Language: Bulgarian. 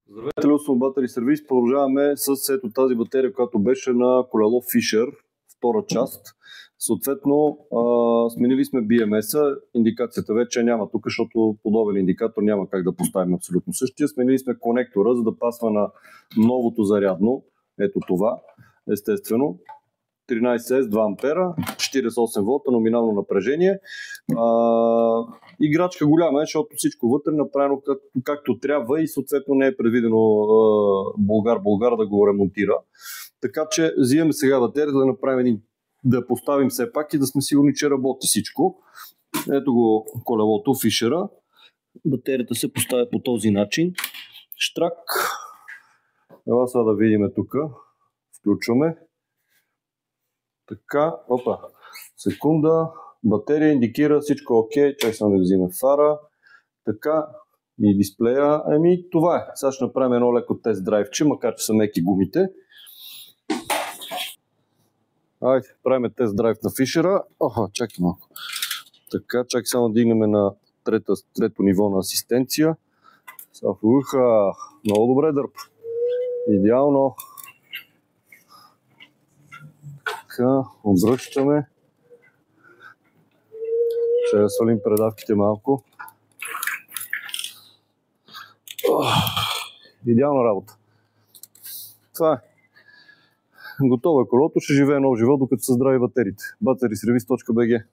Здравейте, Люсо Батери сервис. Продължаваме с ето тази батерия, която беше на колело Fisher, втора част. Съответно, сменили сме BMS-а, индикацията вече няма тук, защото подобен индикатор няма как да поставим абсолютно същия. Сменили сме конектора, за да пасва на новото зарядно, ето това, естествено. 13S, 2 ампера, 48 волта номинално напрежение. Играчка голяма е, защото всичко вътре е направено както трябва и съответно не е предвидено Булгар да го ремонтира. Така че взимаме сега батерията да направим да поставим все пак и да сме сигурни, че работи всичко. Ето го колелото Fisher. Батерията се поставя по този начин. Штрак. Ела сега да видим тук. Включваме. Така, опа, секунда, батерия индикира всичко окей, чай само да взиме фара, така и дисплея, това е. Сега ще направим едно леко тест драйвче, макар че са меки гумите. Айде, правим тест драйв на Fisher. Чакай малко. Така, чакай само да дигнем на трето ниво на асистенция. Много добре дърп. Идеално. Така, обръщаме. Ще да свалим предавките малко. Идеална работа. Това е. Готово е колото, ще живее нов живот, докато са здрави батериите. Batteryservice.bg.